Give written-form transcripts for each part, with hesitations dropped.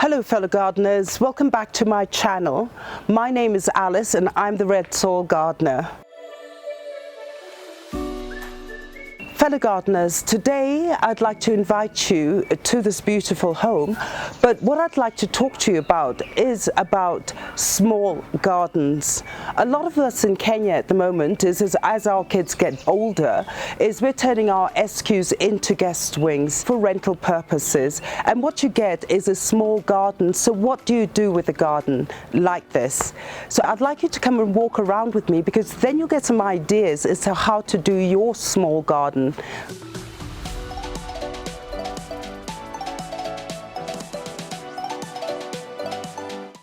Hello fellow gardeners, welcome back to my channel. My name is Alice and I'm the Red Soil Gardener. Fellow gardeners, today I'd like to invite you to this beautiful home, but what I'd like to talk to you about is about small gardens. A lot of us in Kenya at the moment is as our kids get older, is we're turning our SQs into guest wings for rental purposes, and what you get is a small garden. So what do you do with a garden like this? So I'd like you to come and walk around with me, because then you'll get some ideas as to how to do your small garden.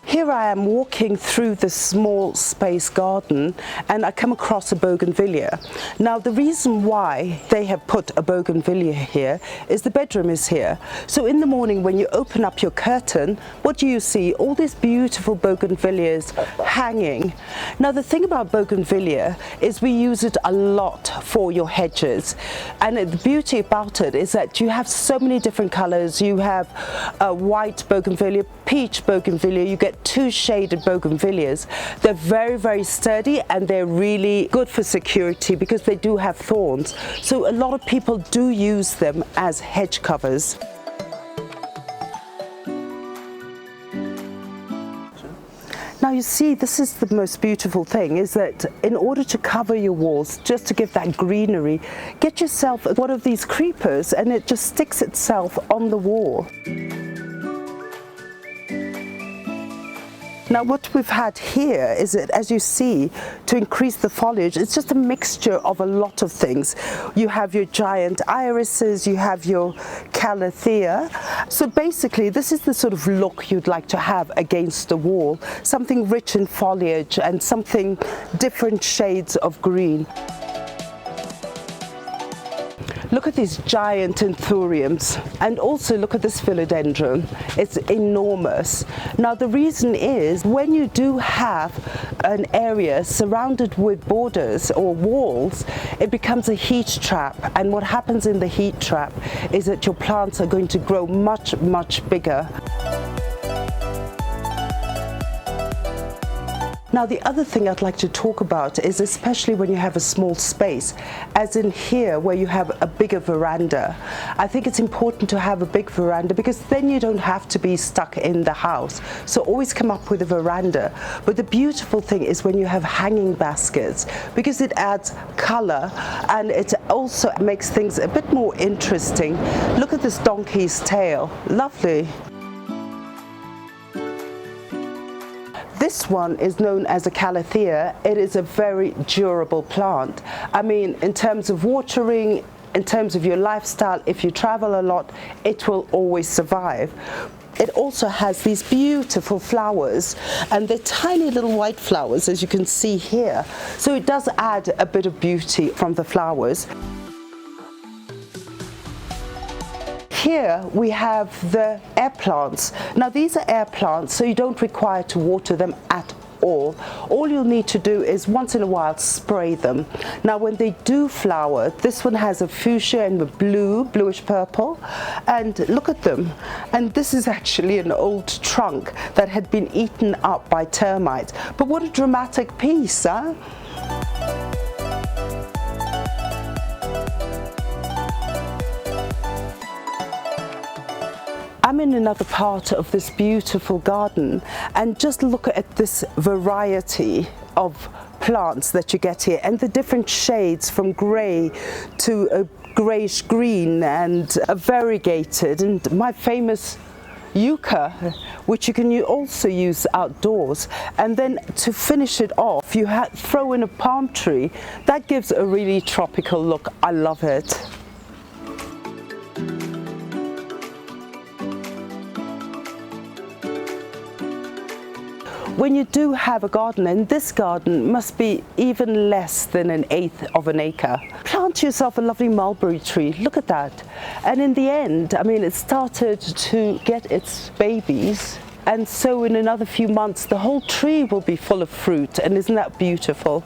Here I am walking through the small space garden and I come across a Bougainvillea. Now the reason why they have put a Bougainvillea here is the bedroom is here. So in the morning when you open up your curtain, what do you see? All these beautiful Bougainvilleas hanging. Now the thing about Bougainvillea is we use it a lot for your hedges, and the beauty about it is that you have so many different colors. You have a white Bougainvillea, peach Bougainvillea, you get two shaded Bougainvilleas. They're very, very sturdy and they're really good for security because they do have thorns. So a lot of people do use them as hedge covers. Now you see, this is the most beautiful thing, is that in order to cover your walls, just to give that greenery, get yourself one of these creepers and it just sticks itself on the wall. Now what we've had here is that, as you see, to increase the foliage, it's just a mixture of a lot of things. You have your giant irises, you have your calathea. So basically this is the sort of look you'd like to have against the wall, something rich in foliage and something different shades of green. Look at these giant anthuriums, and also look at this philodendron. It's enormous. Now the reason is, when you do have an area surrounded with borders or walls, it becomes a heat trap, and what happens in the heat trap is that your plants are going to grow much, much bigger. Now the other thing I'd like to talk about is, especially when you have a small space, as in here where you have a bigger veranda. I think it's important to have a big veranda because then you don't have to be stuck in the house. So always come up with a veranda. But the beautiful thing is when you have hanging baskets, because it adds color and it also makes things a bit more interesting. Look at this donkey's tail, lovely. This one is known as a calathea. It is a very durable plant. I mean, in terms of watering, in terms of your lifestyle, if you travel a lot, it will always survive. It also has these beautiful flowers, and they're tiny little white flowers, as you can see here. So it does add a bit of beauty from the flowers. Here we have the air plants. Now these are air plants, so you don't require to water them at all. All you'll need to do is once in a while spray them. Now when they do flower, this one has a fuchsia and a bluish purple, and look at them. And this is actually an old trunk that had been eaten up by termites. But what a dramatic piece, huh? I'm in another part of this beautiful garden, and just look at this variety of plants that you get here and the different shades from grey to a greyish green and a variegated, and my famous yucca, which you can also use outdoors. And then to finish it off, you throw in a palm tree. That gives a really tropical look. I love it. When you do have a garden, and this garden must be even less than 1/8 of an acre, plant yourself a lovely mulberry tree. Look at that. And in the end, I mean, it started to get its babies, and so in another few months the whole tree will be full of fruit. And isn't that beautiful?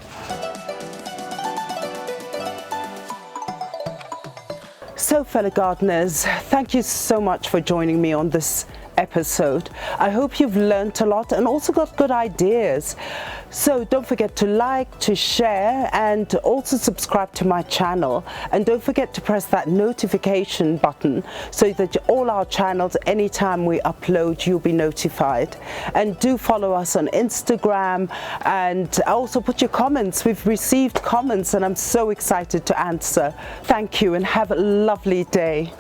So fellow gardeners, thank you so much for joining me on this episode. I hope you've learned a lot and also got good ideas. So don't forget to like, to share, and also subscribe to my channel. And don't forget to press that notification button so that all our channels, anytime we upload, you'll be notified. And do follow us on Instagram, and also put your comments. We've received comments and I'm so excited to answer. Thank you and have a lovely day.